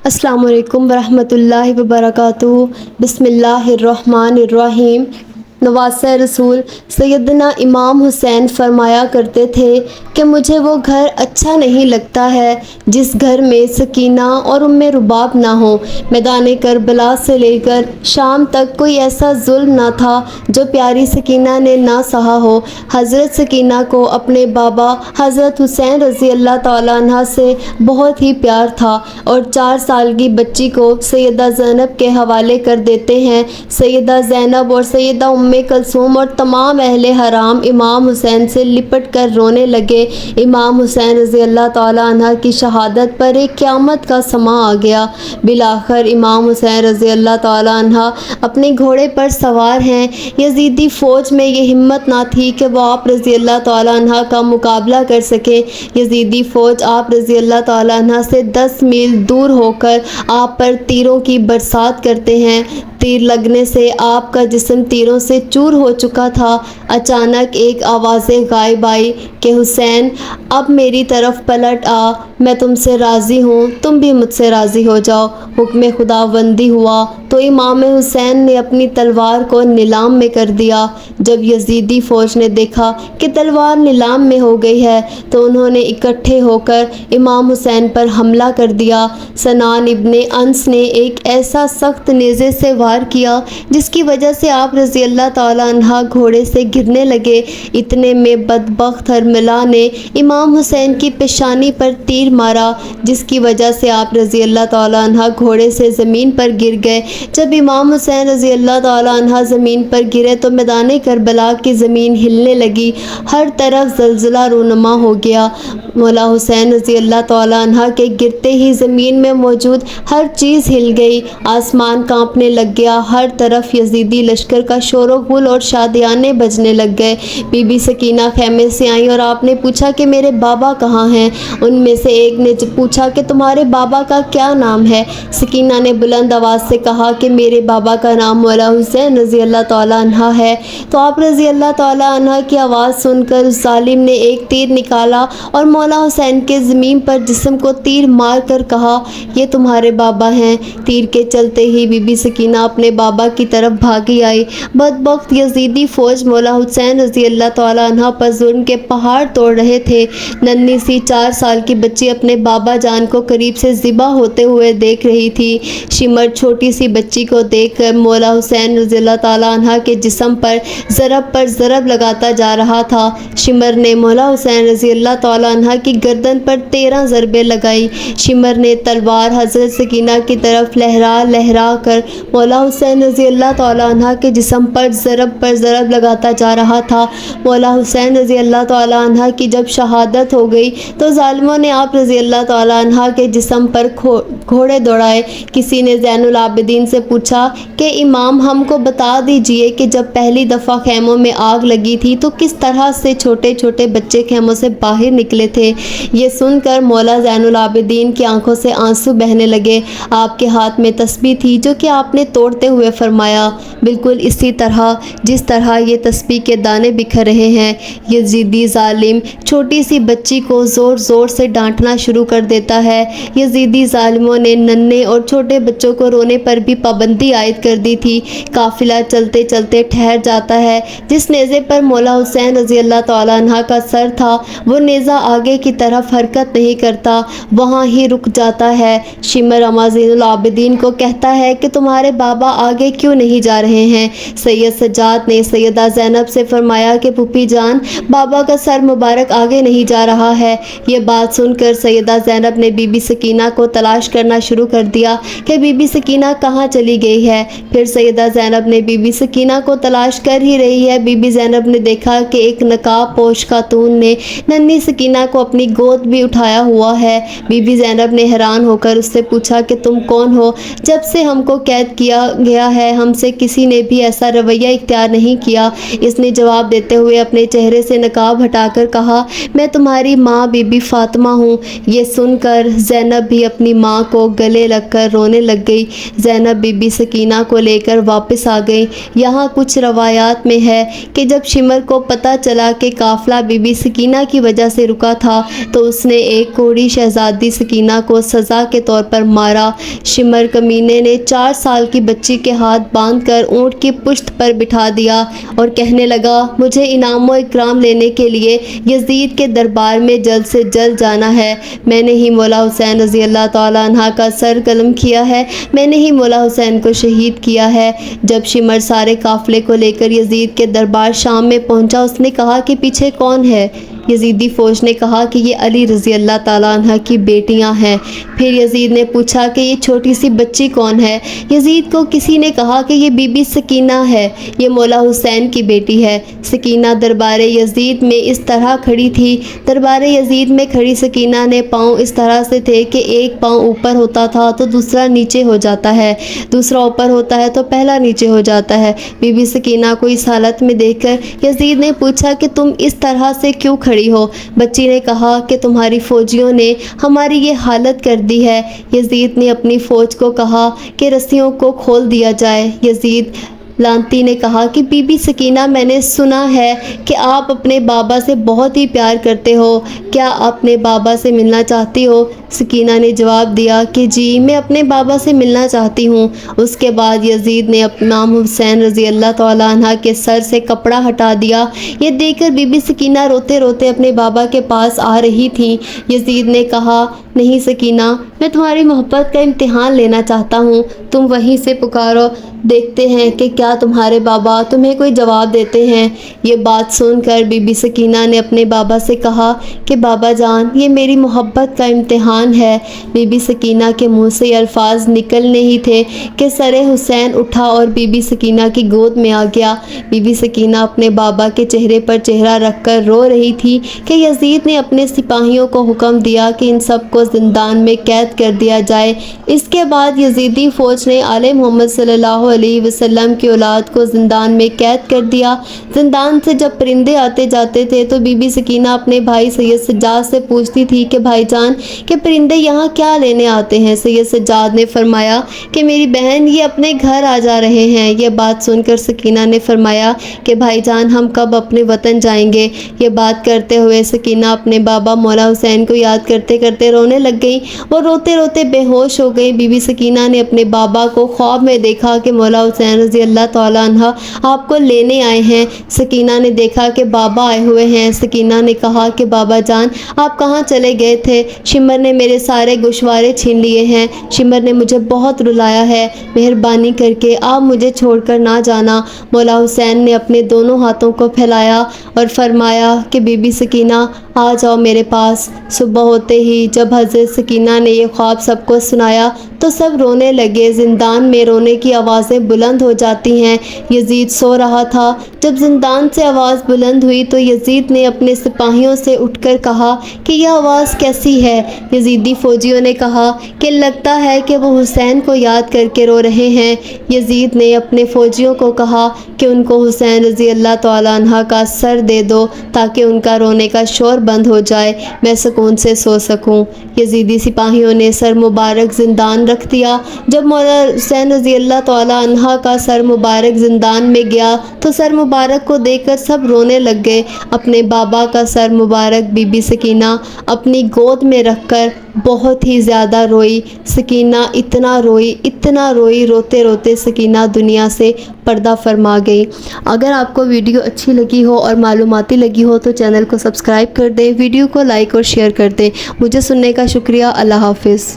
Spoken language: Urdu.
السلام علیکم ورحمۃ اللہ وبرکاتہ۔ بسم اللہ الرحمن الرحیم۔ نواسۂ رسول سیدنا امام حسین فرمایا کرتے تھے کہ مجھے وہ گھر اچھا نہیں لگتا ہے جس گھر میں سکینہ اور ام رباب نہ ہو۔ میدان کربلا سے لے کر شام تک کوئی ایسا ظلم نہ تھا جو پیاری سکینہ نے نہ سہا ہو۔ حضرت سکینہ کو اپنے بابا حضرت حسین رضی اللہ تعالیٰ عنہ سے بہت ہی پیار تھا اور 4 سال کی بچی کو سیدہ زینب کے حوالے کر دیتے ہیں۔ سیدہ زینب اور سیدہ ام کلثوم اور تمام اہل حرام امام حسین سے لپٹ کر رونے لگے۔ امام حسین رضی اللہ تعالیٰ عنہ کی شہادت پر ایک قیامت کا سماں آ گیا۔ بالآخر امام حسین رضی اللہ تعالیٰ عنہ اپنے گھوڑے پر سوار ہیں۔ یزیدی فوج میں یہ ہمت نہ تھی کہ وہ آپ رضی اللہ تعالیٰ عنہ کا مقابلہ کر سکے۔ یزیدی فوج آپ رضی اللہ تعالیٰ عنہ سے 10 میل دور ہو کر آپ پر تیروں کی برسات کرتے ہیں۔ تیر لگنے سے آپ کا جسم تیروں سے چور ہو چکا تھا۔ اچانک ایک آواز غائب آئی کہ حسین اب میری طرف پلٹ آ، میں تم سے راضی ہوں، تم بھی مجھ سے راضی ہو جاؤ۔ حکم خداوندی ہوا تو امام حسین نے اپنی تلوار کو نیلام میں کر دیا۔ جب یزیدی فوج نے دیکھا کہ تلوار نیلام میں ہو گئی ہے تو انہوں نے اکٹھے ہو کر امام حسین پر حملہ کر دیا۔ سنان ابن انس نے ایک ایسا سخت نیزے سے وار کیا جس کی وجہ سے آپ رضی اللہ تعالیٰ عنہ گھوڑے سے گرنے لگے۔ اتنے میں بدبخت حرملہ نے امام حسین کی پیشانی پر تیر مارا جس کی وجہ سے آپ رضی اللہ تعالیٰ عنہ گھوڑے سے زمین پر گر گئے۔ جب امام حسین رضی اللہ تعالیٰ عنہ زمین پر گرے تو میدان کربلا کی زمین ہلنے لگی، ہر طرف زلزلہ رونما ہو گیا۔ مولا حسین رضی اللہ تعالیٰ عنہ کے گرتے ہی زمین میں موجود ہر چیز ہل گئی، آسمان کانپنے لگ گیا، ہر طرف یزیدی لشکر کا شور و غل اور شادیانے بجنے لگ گئے۔ بی بی سکینہ خیمے سے آئیں اور آپ نے پوچھا کہ میرے بابا کہاں ہیں؟ ان میں سے ایک نے پوچھا کہ تمہارے بابا کا کیا نام ہے؟ سکینہ نے بلند آواز سے کہا کہ میرے بابا کا نام مولا حسین رضی اللہ تعالیٰ عنہ ہے۔ تو آپ رضی اللہ تعالیٰ عنہ کی آواز سن کر اس ظالم نے ایک تیر نکالا اور مولا حسین کے زمین پر جسم کو تیر مار کر کہا یہ تمہارے بابا ہیں۔ تیر کے چلتے ہی بی بی سکینہ اپنے بابا کی طرف بھاگی آئی۔ بدبخت یزیدی فوج مولا حسین رضی اللہ تعالیٰ عنہ پر ظلم کے پہاڑ توڑ رہے تھے۔ ننھی سی 4 سال کی بچی اپنے بابا جان کو قریب سے ذبح ہوتے ہوئے دیکھ رہی تھی۔ شمر چھوٹی سی بچی کو دیکھ کر مولا حسین رضی اللہ تعالیٰ عنہ کے جسم پر ضرب لگاتا جا رہا تھا۔ شمر نے مولا حسین رضی اللہ تعالیٰ عنہ کی گردن پر 13 ضربیں لگائی۔ شمر نے تلوار حضرت سکینہ کی طرف لہرا لہرا کر مولا حسین رضی اللہ تعالیٰ عنہ کے جسم پر ضرب لگاتا جا رہا تھا۔ مولا حسین رضی اللہ تعالیٰ عنہ کی جب شہادت ہو گئی تو ظالموں نے آپ رضی اللہ تعالیٰ عنہ کے جسم پر گھوڑے دوڑائے۔ کسی نے زین العابدین سے پوچھا کہ امام ہم کو بتا دیجئے کہ جب پہلی دفعہ خیموں میں آگ لگی تھی تو کس طرح سے چھوٹے چھوٹے بچے خیموں سے باہر نکلے تھے؟ یہ سن کر مولا زین العابدین کی آنکھوں سے آنسو بہنے لگے۔ آپ کے ہاتھ میں تسبیح تھی جو کہ آپ نے توڑتے ہوئے فرمایا بالکل اسی طرح جس طرح یہ تسبیح کے دانے بکھر رہے ہیں۔ یزیدی ظالم چھوٹی سی بچی کو زور زور سے ڈانٹنا شروع کر دیتا ہے۔ یزیدی ظالموں نے ننھے اور چھوٹے بچوں کو رونے پر بھی پابندی عائد کر دی تھی۔ قافلہ چلتے چلتے ٹھہر جاتا ہے۔ جس نیزے پر مولا حسین رضی اللہ تعالیٰ عنہ کا سر تھا وہ نیزہ آگے کی طرف حرکت نہیں کرتا، وہاں ہی رک جاتا ہے۔ شمر اما زین العابدین کو کہتا ہے کہ تمہارے بابا آگے کیوں نہیں جا رہے ہیں؟ سید سجاد نے سیدہ زینب سے فرمایا کہ پھوپھی جان بابا کا سر مبارک آگے نہیں جا رہا ہے۔ یہ بات سن کر سیدہ زینب نے بی بی سکینہ کو تلاش کرنا شروع کر دیا کہ بی بی سکینہ کہاں چلی گئی ہے۔ پھر سیدہ زینب نے بی بی سکینہ کو تلاش کر ہی رہی ہے، بی بی زینب نے دیکھا کہ ایک نقاب پوش خاتون نے ننھی سکینہ کو اپنی گود بھی اٹھایا ہوا ہے۔ بی بی زینب نے حیران ہو کر اس سے پوچھا کہ تم کون ہو؟ جب سے ہم کو قید کیا گیا ہے ہم سے کسی نے بھی ایسا رویہ رویہ اختیار نہیں کیا۔ اس نے جواب دیتے ہوئے اپنے چہرے سے نقاب ہٹا کر کہا، میں تمہاری ماں بی بی فاطمہ ہوں۔ یہ سن کر زینب بھی اپنی ماں کو گلے لگ کر رونے لگ گئی۔ زینب بی بی سکینہ کو لے کر واپس آ گئی۔ یہاں کچھ روایات میں ہے کہ جب شمر کو پتہ چلا کہ قافلہ بی بی سکینہ کی وجہ سے رکا تھا تو اس نے ایک کوڑی شہزادی سکینہ کو سزا کے طور پر مارا۔ شمر کمینے نے 4 سال کی بچی کے ہاتھ باندھ کر اونٹ کی پشت پر بٹھا دیا اور کہنے لگا، مجھے انعام و اکرام لینے کے لیے یزید کے دربار میں جلد سے جلد جانا ہے۔ میں نے ہی مولا حسین رضی اللہ تعالیٰ عنہ کا سر قلم کیا ہے، میں نے ہی مولا حسین کو شہید کیا ہے۔ جب شمر سارے قافلے کو لے کر یزید کے دربار شام میں پہنچا، اس نے کہا کہ پیچھے کون ہے؟ یزیدی فوج نے کہا کہ یہ علی رضی اللہ تعالیٰ عنہ کی بیٹیاں ہیں۔ پھر یزید نے پوچھا کہ یہ چھوٹی سی بچی کون ہے؟ یزید کو کسی نے کہا کہ یہ بی بی سکینہ ہے، یہ مولا حسین کی بیٹی ہے۔ سکینہ دربار یزید میں اس طرح کھڑی تھی۔ دربار یزید میں کھڑی سکینہ نے پاؤں اس طرح سے تھے کہ ایک پاؤں اوپر ہوتا تھا تو دوسرا نیچے ہو جاتا ہے، دوسرا اوپر ہوتا ہے تو پہلا نیچے ہو جاتا ہے۔ بی بی سکینہ کو اس حالت میں دیکھ کر یزید نے پوچھا کہ تم اس طرح سے کیوں کھڑی ہو؟ بچی نے کہا کہ تمہاری فوجیوں نے ہماری یہ حالت کر دی ہے۔ یزید نے اپنی فوج کو کہا کہ رسیوں کو کھول دیا جائے۔ یزید لانتی نے کہا کہ بی بی سکینہ، میں نے سنا ہے کہ آپ اپنے بابا سے بہت ہی پیار کرتے ہو، کیا اپنے بابا سے ملنا چاہتی ہو؟ سکینہ نے جواب دیا کہ جی، میں اپنے بابا سے ملنا چاہتی ہوں۔ اس کے بعد یزید نے امام حسین رضی اللہ تعالیٰ عنہ کے سر سے کپڑا ہٹا دیا۔ یہ دیکھ کر بی بی سکینہ روتے روتے اپنے بابا کے پاس آ رہی تھیں۔ یزید نے کہا، نہیں سکینہ، میں تمہاری محبت کا امتحان لینا چاہتا ہوں، تم وہیں سے پکارو، دیکھتے ہیں کہ کیا تمہارے بابا تمہیں کوئی جواب دیتے ہیں۔ یہ بات سن کر بی بی سکینہ نے اپنے بابا سے کہا کہ بابا جان، یہ میری محبت کا امتحان ہے۔ بی بی سکینہ کے منہ سے یہ الفاظ نکلنے ہی تھے کہ سر حسین اٹھا اور بی بی سکینہ کی گود میں آ گیا۔ بی بی سکینہ اپنے بابا کے چہرے پر چہرہ رکھ کر رو رہی تھی کہ یزید نے اپنے سپاہیوں کو حکم دیا کہ ان سب کو زندان میں قید کر دیا جائے۔ اس کے بعد یزیدی فوج نے آل محمد صلی اللہ علیہ وسلم کی اولاد کو زندان میں قید کر دیا۔ زندان سے جب پرندے آتے جاتے تھے تو بی بی سکینہ اپنے بھائی سید سجاد سے پوچھتی تھی کہ بھائی جان، کہ پرندے یہاں کیا لینے آتے ہیں؟ سید سجاد نے فرمایا کہ میری بہن، یہ اپنے گھر آ جا رہے ہیں۔ یہ بات سن کر سکینہ نے فرمایا کہ بھائی جان، ہم کب اپنے وطن جائیں گے؟ یہ بات کرتے ہوئے سکینہ اپنے بابا مولا حسین کو یاد کرتے کرتے رونے لگ گئی۔ وہ روتے روتے بے ہوش ہو گئی۔ بی بی سکینہ نے اپنے بابا کو خواب میں دیکھا کہ مولا حسین رضی اللہ تعالیٰ عنہ آپ کو لینے آئے ہیں۔ سکینہ نے دیکھا کہ بابا آئے ہوئے ہیں۔ سکینہ نے کہا کہ بابا جان، آپ کہاں چلے گئے تھے؟ شمر نے میرے سارے گوشوارے چھین لیے ہیں، شمر نے مجھے بہت رلایا ہے، مہربانی کر کے آپ مجھے چھوڑ کر نہ جانا۔ مولا حسین نے اپنے دونوں ہاتھوں کو پھیلایا اور فرمایا کہ بی بی سکینہ، آ جاؤ میرے پاس۔ صبح ہوتے ہی جب حضرت سکینہ نے یہ خواب سب کو سنایا تو سب رونے لگے۔ زندان میں رونے کی آوازیں بلند ہو جاتی ہیں۔ یزید سو رہا تھا۔ جب زندان سے آواز بلند ہوئی تو یزید نے اپنے سپاہیوں سے اٹھ کر کہا کہ یہ آواز کیسی ہے؟ یزیدی فوجیوں نے کہا کہ لگتا ہے کہ وہ حسین کو یاد کر کے رو رہے ہیں۔ یزید نے اپنے فوجیوں کو کہا کہ ان کو حسین رضی اللہ تعالیٰ عنہ کا سر دے دو تاکہ ان کا رونے کا شور بند ہو جائے، میں سکون سے سو سکوں۔ یزیدی سپاہیوں نے سر مبارک زندان رکھ دیا۔ جب مولا حسین رضی اللہ تعالیٰ عنہ کا سر مبارک زندان میں گیا تو سر مبارک کو دیکھ کر سب رونے لگ گئے۔ اپنے بابا کا سر مبارک بی بی سکینہ اپنی گود میں رکھ کر بہت ہی زیادہ روئی۔ سکینہ اتنا روئی، روتے روتے سکینہ دنیا سے پردہ فرما گئی۔ اگر آپ کو ویڈیو اچھی لگی ہو اور معلوماتی لگی ہو تو چینل کو سبسکرائب کر دیں، ویڈیو کو لائک اور شیئر کر دیں۔ مجھے سننے کا شکریہ۔ اللہ حافظ۔